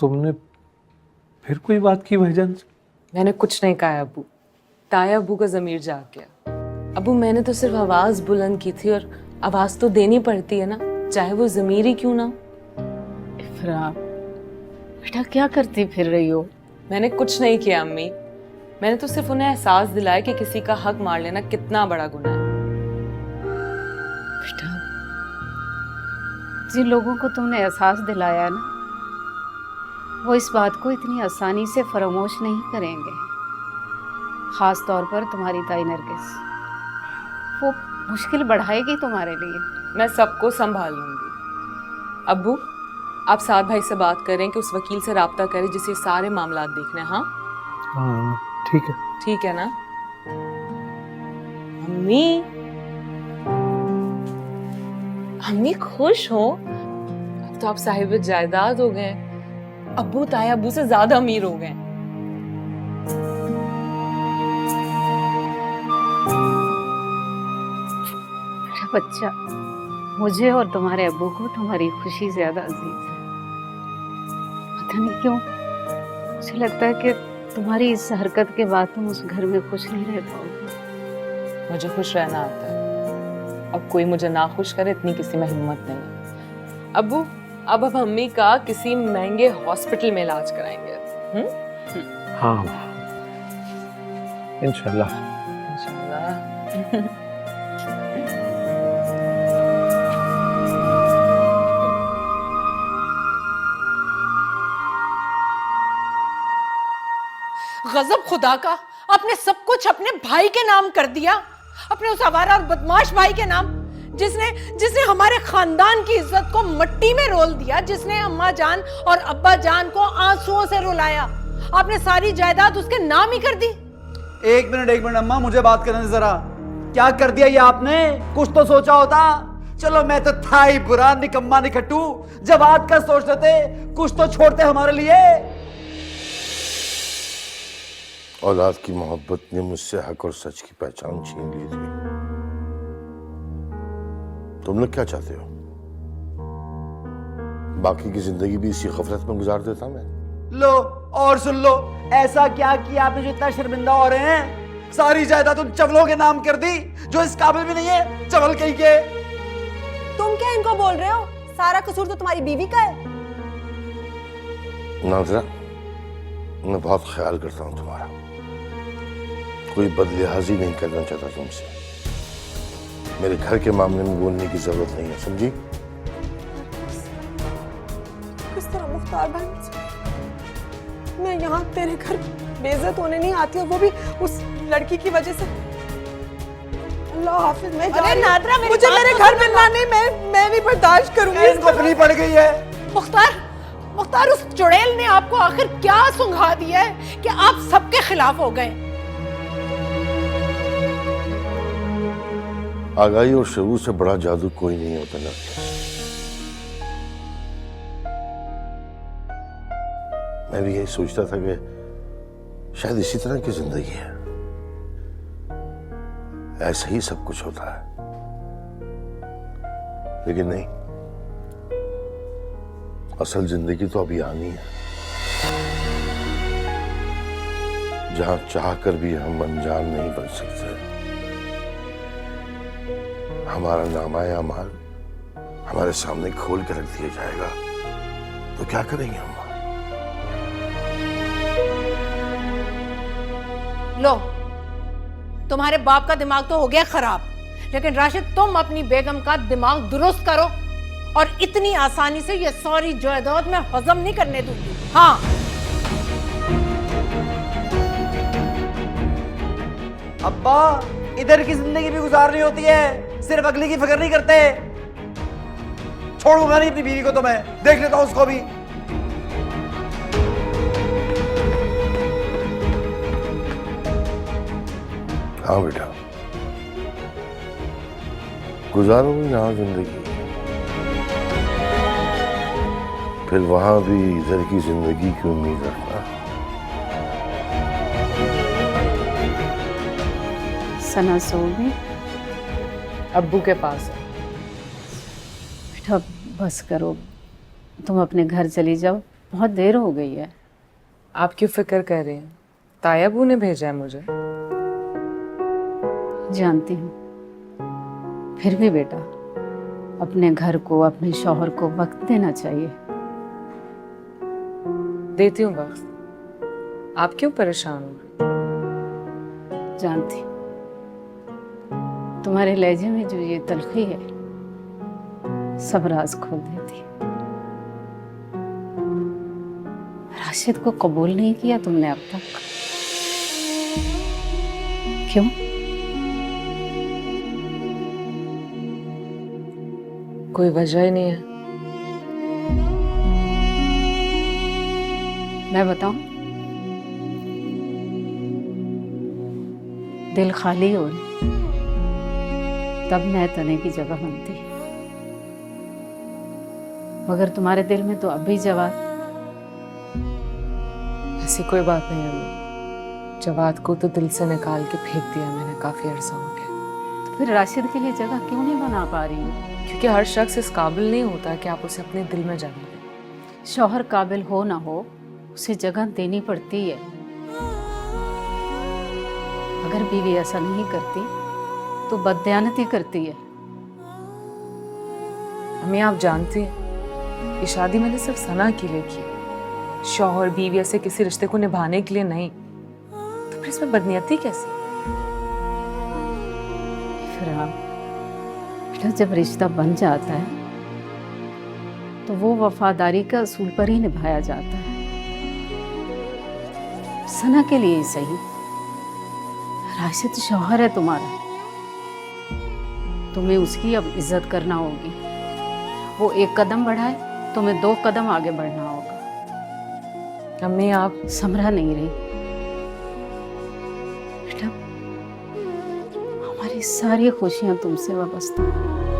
तुमने फिर कोई बात की भाईजान से? मैंने कुछ नहीं कहा अबू। ताया अबू का ज़मीर जाग गया। अबू मैंने तो सिर्फ आवाज़ बुलंद की थी, और आवाज़ तो देनी पड़ती है ना, चाहे वो ज़मीर ही क्यों ना हो। इफ़रा बेटा क्या करती फिर रही हो? मैंने कुछ नहीं किया अम्मी। मैंने तो सिर्फ उन्हें एहसास दिलाया कि किसी का हक मार लेना कितना बड़ा गुनाह है। बेटा जिन लोगों को तुमने एहसास दिलाया ना, वो इस बात को इतनी आसानी से फरामोश नहीं करेंगे। ख़ास तौर पर तुम्हारी ताई नरगिस, वो मुश्किल बढ़ाएगी तुम्हारे लिए। मैं सबको संभाल लूंगी। अब्बू आप साद भाई से बात करें कि उस वकील से राब्ता करें जिसे सारे मामलात देखने। हाँ हाँ ठीक है। ठीक है ना अम्मी? अम्मी खुश हो? अब तो आप साहिब जायदाद हो गए। अब्बू ताया अब्बू से ज्यादा अमीर हो गए। मेरा बच्चा, मुझे और तुम्हारे अब्बू को तुम्हारी खुशी ज्यादा अजीज है। पता नहीं क्यों मुझे लगता है कि तुम्हारी इस हरकत के बाद तुम उस घर में खुश नहीं रह पाओगे। मुझे खुश रहना आता है। अब कोई मुझे ना खुश करे इतनी किसी में हिम्मत नहीं है। अब्बू अब हम अम्मी का किसी महंगे हॉस्पिटल में इलाज कराएंगे। हाँ इंशाल्लाह। इंशाल्लाह। गजब खुदा का, आपने सब कुछ अपने भाई के नाम कर दिया, अपने उस आवारा और बदमाश भाई के नाम, जिसने हमारे खानदान की इज्जत को मिट्टी में रोल दिया, जिसने अम्मा जान और अब्बा जान को आंसुओं से रुलाया। आपने सारी जायदाद उसके नाम ही कर दी। एक मिनट अम्मा, मुझे बात करने दे जरा। क्या कर दिया ये आपने? कुछ तो सोचा होता। चलो मैं तो था ही बुरा, निकम्मा निकट्टू, जब आज का सोच लेते, कुछ तो छोड़ते हमारे लिए। औलाद की मोहब्बत ने मुझसे हक और सच की पहचान छीन ली थी। तुम लोग क्या चाहते हो? बाकी की जिंदगी भी इसी गफलत में गुजार देता मैं? लो और सुन लो, ऐसा क्या किया आपने जो इतना शर्मिंदा हो रहे हैं? सारी जायदाद उन चवलों के नाम कर दी जो इस काबिल भी नहीं है, चवल कहीं के। तुम क्या इनको बोल रहे हो? सारा कसूर तो तुम्हारी बीवी का है। नाज़रा, मैं बहुत ख्याल करता हूं तुम्हारा, कोई बदलिहाजी नहीं करना चाहता तुमसे। मेरे घर के मामले में बोलने की जरूरत नहीं है, समझी? किस तरह मुख्तार भाई, मैं यहाँ तेरे घर बेइज्जत होने नहीं आती, और वो भी उस लड़की की वजह से। अल्लाह हाफिज। मैं अरे नादरा, मुझे मेरे घर मिलना नहीं, मैं नहीं बर्दाश्त करूंगी। इनको अपनी पड़ गई है। मुख्तार उस चुड़ैल ने आपको आखिर क्या सुंघा दिया है कि आप सबके खिलाफ हो गए? आगाही और शऊर से बड़ा जादू कोई नहीं होता ना। मैं भी यही सोचता था कि शायद इसी तरह की जिंदगी है, ऐसा ही सब कुछ होता है, लेकिन नहीं, असल जिंदगी तो अभी आनी है, जहां चाहकर भी हम अनजान नहीं बन सकते। हमारा नामा अमाल हमारे सामने खोल कर रख दिया जाएगा, तो क्या करेंगे हम? लो, तुम्हारे बाप का दिमाग तो हो गया खराब, लेकिन राशिद तुम अपनी बेगम का दिमाग दुरुस्त करो, और इतनी आसानी से ये सारी जायदाद मैं हजम नहीं करने दूंगी। हाँ, अब्बा, इधर की जिंदगी भी गुजारनी होती है, सिर्फ अगली की फिक्र नहीं करते। छोड़ूंगा नहीं अपनी बीवी को, तो मैं देख लेता हूं उसको भी। हाँ बेटा, गुजारोगे यहाँ जिंदगी, फिर वहां भी इधर की जिंदगी की उम्मीद रखना। सना सोगी अब्बू के पास है। बेटा बस करो, तुम अपने घर चली जाओ, बहुत देर हो गई है। आप क्यों फिक्र कर रहे हैं? ताया अबू ने भेजा है मुझे। जानती हूँ, फिर भी बेटा अपने घर को, अपने शौहर को वक्त देना चाहिए। देती हूँ वक्त। आप क्यों परेशान हो रहे? जानती हूँ, तुम्हारे लहजे में जो ये तलखी है सब राज खोल देती है। राशिद को कबूल नहीं किया तुमने अब तक, क्यों? कोई वजह ही नहीं है। मैं बताऊं, दिल खाली हो तब मैं तने की जगह बनती, मगर तुम्हारे दिल में तो अब भी जवाब। ऐसी कोई बात नहीं है। जवाद को तो दिल से निकाल के फेंक दिया मैंने काफी अरसा हो गया। तो फिर राशिद के लिए जगह क्यों नहीं बना पा रही हो? क्योंकि हर शख्स इस काबिल नहीं होता कि आप उसे अपने दिल में जगह दें। शौहर काबिल हो ना हो, उसे जगह देनी पड़ती है। अगर बीवी ऐसा नहीं करती तो बददयानती करती है। अम्मी आप जानती हैं, ये शादी मैंने सिर्फ सना के लिए की है। शौहर बीवी ऐसे किसी रिश्ते को निभाने के लिए नहीं। तो फिर इसमें बदनीयती कैसी? फिर बेटा जब रिश्ता बन जाता है तो वो वफादारी का असूल पर ही निभाया जाता है। सना के लिए ही सही, राशिद शौहर है तुम्हारा, तुम्हें उसकी अब इज्जत करना होगी। वो एक कदम बढ़ाए, तुम्हें 2 कदम आगे बढ़ना होगा। अम्मी आप समरा नहीं रही बेटा, हमारी सारी खुशियां तुमसे वाबस्ता हैं।